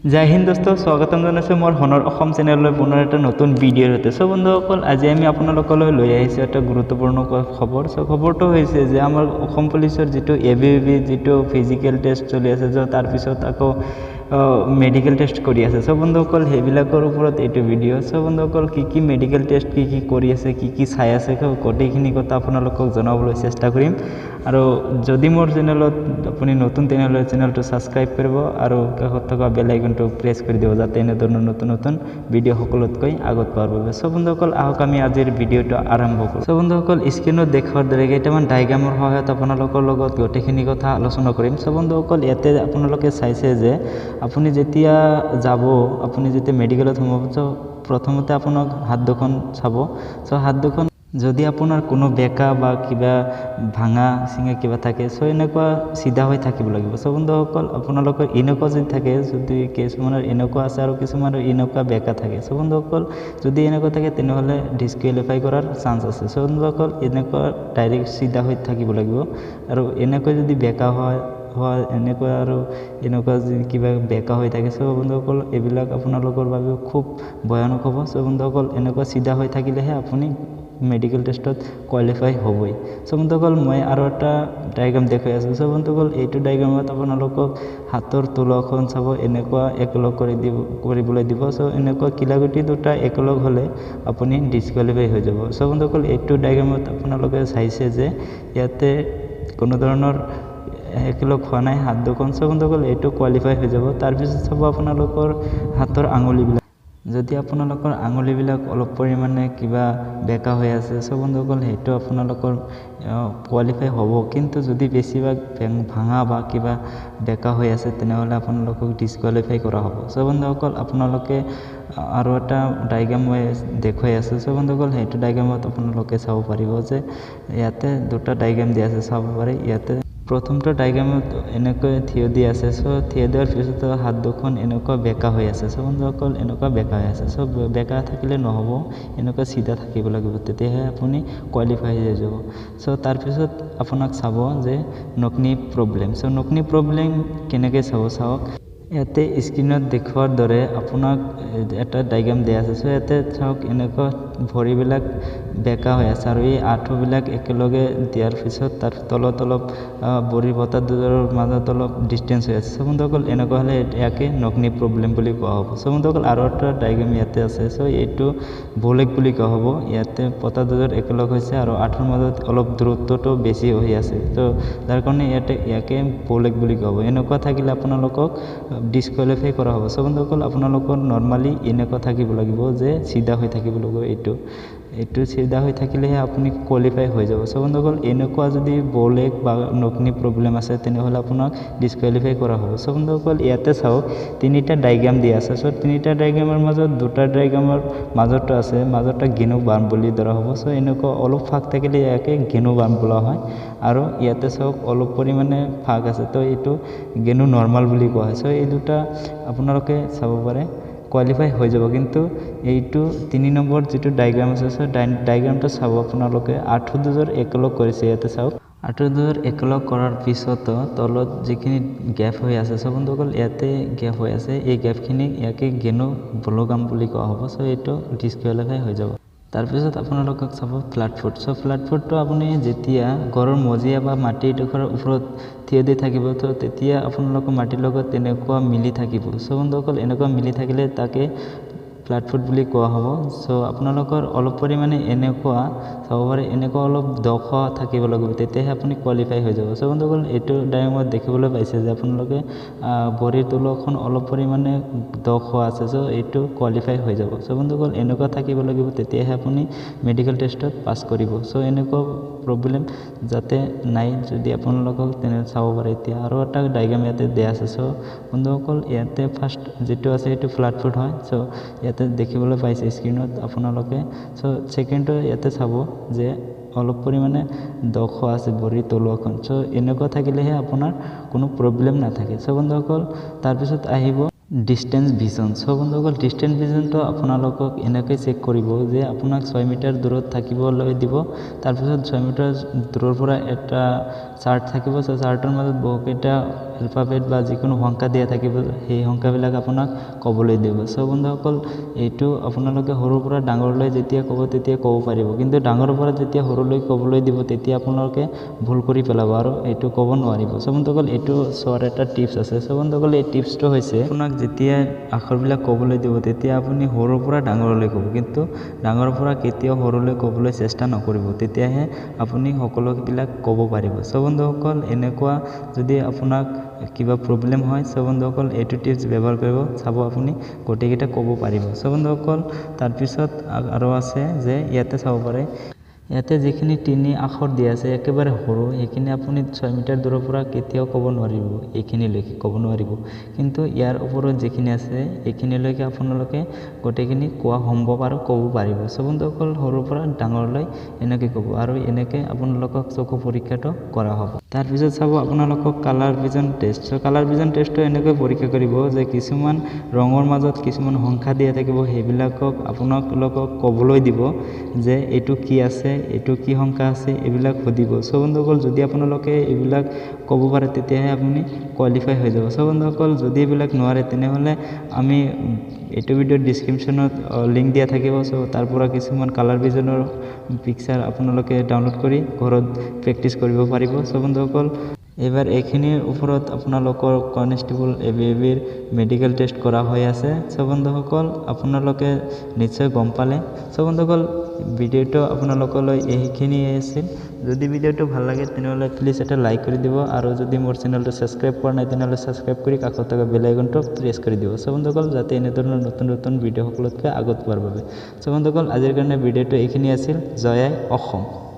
जय हिंद दोस्तों स्वागतम जानाइছোঁ মোৰ হনৰ অসম চেনেললৈ পুনৰ এটা নতুন ভিডিঅ'ৰ সৈতে সো বন্ধুসকল আজি আমি আপোনালোকলৈ লৈ আহিছোঁ এটা গুৰুত্বপূৰ্ণ খবৰ সো খবৰটো হৈছে যে আমাৰ অসম পুলিচৰ যেটো এবিবি যেটো ফিজিক্যাল টেষ্ট চলি আছে যে তাৰ পিছত আকৌ মেডিকেল টেষ্ট কৰি আছে সো বন্ধুসকল হেবিলাকৰ ওপৰত এইটো ভিডিঅ' সো বন্ধুসকল কি মেডিকেল টেষ্ট কি কৰি আছে কি চাই আছে গোটেইখিনি কথা আপোনালোকক জনাবলৈ চেষ্টা কৰিম আৰু যদি মোৰ চেনেলত আপুনি নতুন চেনেলটো সাবস্ক্ৰাইব কৰিব আৰু কাষত থকা বেল আইকনটো প্ৰেছ কৰি দিব যাতে এনে ধৰণৰ নতুন ভিডিঅ' সকলোতকৈ আগত পোৱাৰ বাবে সো বন্ধুসকল আহক আমি আজিৰ ভিডিঅ'টো আৰম্ভ কৰোঁ সো বন্ধুসকল স্ক্ৰীনত দেখাৰ দৰে কেইটামান ডায়াগ্ৰামৰ সহায়ত আপোনালোকৰ লগত গোটেইখিনি কথা আলোচনা কৰিম সো বন্ধুসকল ইয়াতে আপোনালোকে চাইছে যে আপুনি যেতিয়া যাব আপুনি যেতিয়া মেডিকেলত সোমাব তো প্ৰথমতে আপোনাক হাত দুখন চাব সো হাত দুখন যদি আপোনাৰ কোনো বেকা বা কিবা ভাঙা সিঙা কিবা থাকে সো এনেকুৱা সিধা হৈ থাকিব লাগিব সো বন্ধুসকল আপোনালোকৰ এনেকুৱা যদি থাকে যদি কিছুমানৰ এনেকুৱা আছে আৰু কিছুমানৰ এনেকুৱা বেকা থাকে সো বন্ধুসকল যদি এনেকুৱা থাকে তেনেহ'লে ডিসকুৱালিফাই কৰাৰ চান্স আছে সো বন্ধুসকল এনেকুৱা ডাইৰেক্ট সিধা হৈ থাকিব লাগিব আৰু এনেকুৱা যদি বেকা হয় এনেকুৱা আৰু এনেকুৱা কিবা বেকা হৈ থাকে সো বন্ধুসকল এইবিলাক আপোনালোকৰ বাবে খুব ভয়ানক হ'ব সো বন্ধুসকল এনেকুৱা সিধা হৈ থাকিলেহে আপুনি মেডিকেল টেষ্টত কোৱালিফাই হ'বই সো বন্ধুসকল মই আৰু এটা ডায়াগ্ৰাম দেখাই আছোঁ সো বন্ধুসকল এইটো ডায়াগ্ৰামত আপোনালোকক হাতৰ তলুৱাখন চাব এনেকুৱা একলগ কৰিবলৈ দিব সো এনেকুৱা কিলাগুটি দুটা একলগ হ'লে আপুনি ডিসকুৱালিফাই হৈ যাব সো বন্ধুসকল এইটো ডায়াগ্ৰামত আপোনালোকে চাইছে যে ইয়াতে কোনো ধৰণৰ একলগ হোৱা নাই হাত দুখন সো বন্ধুসকল এইটো কোৱালিফাই হৈ যাব তাৰ পিছত চাব আপোনালোকৰ হাতৰ আঙুলিবিলাক যদি আপোনালোকৰ আঙুলিবিলাক অলপ পৰিমাণে কিবা বেকা হৈ আছে সো বন্ধুসকল সেইটো আপোনালোকৰ কোৱালিফাই হ'ব কিন্তু যদি বেছিভাগ ভাঙা বা কিবা বেকা হৈ আছে তেনেহ'লে আপোনালোকক ডিসকুৱালিফাই কৰা হ'ব সো বন্ধুসকল আপোনালোকে আৰু এটা ডায়াগ্ৰাম মই দেখুৱাই আছোঁ সো বন্ধুসকল সেইটো ডায়াগ্ৰামত আপোনালোকে চাব পাৰিব যে ইয়াতে দুটা ডায়াগ্ৰাম দিয়া আছে চাব পাৰে ইয়াতে প্ৰথমটো ডায়াগ্ৰামত এনেকৈ থিয় দি আছে সো থিয় দিয়াৰ পিছত হাত দুখন এনেকুৱা বেকা হৈ আছে সো বন্ধুসকল এনেকুৱা বেকা হৈ আছে সো বেকা থাকিলে নহ'ব এনেকুৱা সিধা থাকিব লাগিব তেতিয়াহে আপুনি কোৱালিফাই হৈ যাব সো তাৰ পিছত আপোনাক চাব যে নকনি প্ৰব্লেম সো নকনি প্ৰব্লেম কেনেকৈ চাওক ইয়াতে স্ক্ৰীনত দেখুৱাৰ দৰে আপোনাক এটা ডায়াগ্ৰাম দিয়া আছে সো ইয়াতে চাওক এনেকুৱা ভৰিবিলাক বেকা হৈ আছে আৰু এই আঁঠুবিলাক একেলগে দিয়াৰ পিছত তাৰ তলত অলপ ভৰিৰ বতা দুডালৰ মাজত অলপ ডিষ্টেঞ্চ হৈ আছে সো বন্ধুসকল এনেকুৱা হ'লে ইয়াকে নকনি প্ৰব্লেম বুলি কোৱা হ'ব সো বন্ধুসকল আৰু এটা ডায়াগ্ৰাম ইয়াতে আছে সো এইটো বলেগ বুলি কোৱা হ'ব ইয়াতে পতা দুডাল একেলগ হৈছে আৰু আঁঠুৰ মাজত অলপ দূৰত্বটো বেছি হৈ আছে তো যাৰ কাৰণে ইয়াকে বলেগ বুলি কোৱা হ'ব এনেকুৱা থাকিলে আপোনালোকক ডিসকুৱালিফাই কৰা হ'ব সো বন্ধুসকল আপোনালোকৰ নৰ্মালি এনেকুৱা থাকিব লাগিব যে সিধা হৈ থাকিব লাগিব এইটো সিধা হৈ থাকিলেহে আপুনি কোৱালিফাই হৈ যাব সো বন্ধুসকল এনেকুৱা যদি বলেগ বা নকনি প্ৰব্লেম আছে তেনেহ'লে আপোনাক ডিসকুৱালিফাই কৰা হ'ব সো বন্ধুসকল ইয়াতে চাওক তিনিটা ডায়াগ্ৰাম দিয়া আছে সো তিনিটা ডায়াগ্ৰামৰ মাজত দুটা ডায়াগ্ৰামৰ মাজতো আছে মাজতে গেনু বাৰ্ম বুলি ধৰা হ'ব সো এনেকুৱা অলপ ফাঁক থাকিলে ইয়াকে গেনু বাৰ্ম বোলা হয় আৰু ইয়াতে চাওক অলপ পৰিমাণে ফাঁক আছে তো এইটো গেনু নৰ্মাল বুলি কোৱা হয় সো এই দুটা আপোনালোকে চাব পাৰে কোৱালিফাই হৈ যাব কিন্তু এইটো 3 নম্বৰ যেটো ডায়াগ্ৰাম আছে সো ডায়াগ্ৰামটো চাব আপোনালোকে আঁঠু দুডাল একলগ কৰিছে ইয়াতে চাওক আঁঠু দুডাল একলগ কৰাৰ পিছত তলত যিখিনি গ্যাপ হৈ আছে সো বন্ধুসকল ইয়াতে গ্যাপ হৈ আছে এই গ্যাপখিনি ইয়াকে গেনু ব্লগাম বুলি কোৱা হ'ব সো এইটো ডিসকুৱালিফাই হৈ যাব তাৰপিছত আপোনালোকক চাব ফ্ল্যাট ফুট সো ফ্ল্যাট ফুটটো আপুনি যেতিয়া ঘৰৰ মজিয়া বা মাটিৰ টুকুৰাৰ ওপৰত থিয় দি থাকিব তো তেতিয়া আপোনালোকৰ মাটিৰ লগত তেনেকুৱা মিলি থাকিব সো বন্ধুসকল এনেকুৱা মিলি থাকিলে তাকে ফ্ল্যাট ফুট বুলি কোৱা হ'ব সো আপোনালোকৰ অলপ পৰিমাণে এনেকুৱা চাব পাৰে এনেকুৱা অলপ দখ থাকিব লাগিব তেতিয়াহে আপুনি কোৱালিফাই হৈ যাব সো বন্ধুসকল এইটো ডায়াগ্ৰামত দেখিবলৈ পাইছে যে আপোনালোকে ভৰিৰ তলুৱাখন অলপ পৰিমাণে দখ আছে সো এইটো কোৱালিফাই হৈ যাব সো বন্ধুসকল এনেকুৱা থাকিব লাগিব তেতিয়াহে আপুনি মেডিকেল টেষ্টত পাছ কৰিব সো এনেকুৱা প্ৰব্লেম যাতে নাই যদি আপোনালোকক তেনে চাব পাৰে এতিয়া আৰু এটা ডায়াগ্ৰাম ইয়াতে দিয়া আছে সো বন্ধুসকল ইয়াতে ফাৰ্ষ্ট যেটো আছে এইটো ফ্ল্যাট ফুট হয় সো ইয়াতে দেখিবলৈ পাইছে স্ক্ৰীনত আপোনালোকে সো সেকেন্ডটো ইয়াতে চাব যে অলপ পৰিমাণে দখ আছে ভৰিৰ তলুৱাখন সো এনেকুৱা থাকিলেহে আপোনাৰ কোনো প্ৰব্লেম নাথাকে সো বন্ধুসকল তাৰপিছত আহিব ডিষ্টেন্স ভিজন সো বন্ধুসকল ডিষ্টেন্স ভিজনটো আপোনালোকক এনেকৈ চেক কৰিব যে আপোনাক 6 মিটাৰ দূৰত থাকিবলৈ দিব তাৰপিছত 6 মিটাৰ দূৰৰ পৰা এটা চাৰ্ট থাকিব সো চাৰ্টৰ মাজত বহুকেইটা এলফাবেট বা যিকোনো সংখ্যা দিয়া থাকিব সেই সংখ্যাবিলাক আপোনাক ক'বলৈ দিব। চ' বন্ধুসকল এইটো আপোনালোকে সৰুৰ পৰা ডাঙৰলৈ যেতিয়া ক'ব তেতিয়া ক'ব পাৰিব, কিন্তু ডাঙৰৰ পৰা যেতিয়া সৰুলৈ ক'বলৈ দিব তেতিয়া আপোনালোকে ভুল কৰি পেলাব আৰু এইটো ক'ব নোৱাৰিব। চ' বন্ধুসকল এইটো চোৱাৰ এটা টিপছ আছে। চ' বন্ধুসকল এই টিপছটো হৈছে আপোনাক যেতিয়া আখৰবিলাক ক'বলৈ দিব তেতিয়া আপুনি সৰুৰ পৰা ডাঙৰলৈ ক'ব, কিন্তু ডাঙৰৰ পৰা কেতিয়াও সৰুলৈ ক'বলৈ চেষ্টা নকৰিব, তেতিয়াহে আপুনি সকলোবিলাক ক'ব পাৰিব। চ' বন্ধুসকল এনেকুৱা যদি আপোনাক কিবা প্ৰব্লেম হয় চ' বন্ধুসকল এইটো টিপছ ব্যৱহাৰ কৰিব, চাব আপুনি গোটেইকেইটা ক'ব পাৰিব। চ' বন্ধুসকল তাৰপিছত আৰু আছে যে ইয়াতে চাব পাৰে, ইয়াতে যিখিনি 3 আখৰ দিয়া আছে একেবাৰে সৰু, সেইখিনি আপুনি 6 মিটাৰ দূৰৰ পৰা কেতিয়াও ক'ব নোৱাৰিব, এইখিনিলৈকে ক'ব নোৱাৰিব, কিন্তু ইয়াৰ ওপৰত যিখিনি আছে এইখিনিলৈকে আপোনালোকে গোটেইখিনি কোৱা সম্ভৱ আৰু ক'ব পাৰিব। চ' বন্ধুসকল সৰুৰ পৰা ডাঙৰলৈ এনেকৈ ক'ব আৰু এনেকৈ আপোনালোকক চকু পৰীক্ষাটো কৰা হ'ব। তাৰপিছত চাব আপোনালোকক কালাৰ ভিজন টেষ্ট। চ' কালাৰ ভিজন টেষ্টটো এনেকৈ পৰীক্ষা কৰিব যে কিছুমান ৰঙৰ মাজত কিছুমান সংখ্যা দিয়া থাকিব, সেইবিলাকক আপোনালোকক ক'বলৈ দিব যে এইটো কি আছে, এইটো কি সংখ্যা আছে, এইবিলাক সুধিব। চ' বন্ধুসকল যদি আপোনালোকে এইবিলাক ক'ব পাৰে তেতিয়াহে আপুনি কোৱালিফাই হৈ যাব। চ' বন্ধুসকল যদি এইবিলাক নোৱাৰে তেনেহ'লে আমি এইটো ভিডিঅ'ৰ ডিছক্ৰিপশ্যনত লিংক দিয়া থাকিব। চ' তাৰ পৰা কিছুমান কালাৰ ভিজনৰ পিকচাৰ আপোনালোকে ডাউনলোড কৰি ঘৰত প্ৰেক্টিছ কৰিব পাৰিব। চ' বন্ধুসকল এইবাৰ এইখিনিৰ ওপৰত আপোনালোকৰ কনষ্টেবল ABABৰ মেডিকেল টেষ্ট কৰা হৈ আছে। চ' বন্ধুসকল আপোনালোকে নিশ্চয় গম পালে। চ' বন্ধুসকল ভিডিঅ'টো আপোনালোকলৈ এইখিনিয়ে আছিল। যদি ভিডিঅ'টো ভাল লাগে তেনেহ'লে প্লিজ এটা লাইক কৰি দিব, আৰু যদি মোৰ চেনেলটো ছাবস্ক্ৰাইব কৰা নাই তেনেহ'লে ছাবস্ক্ৰাইব কৰি কাষত থকা বেল আইকনটো প্ৰেছ কৰি দিব। চ' বন্ধুসকল যাতে এনেধৰণৰ নতুন নতুন ভিডিঅ' সকলোতকৈ আগত পোৱাৰ বাবে। চ' বন্ধুসকল আজিৰ কাৰণে ভিডিঅ'টো এইখিনি আছিল। জয় আই অসম।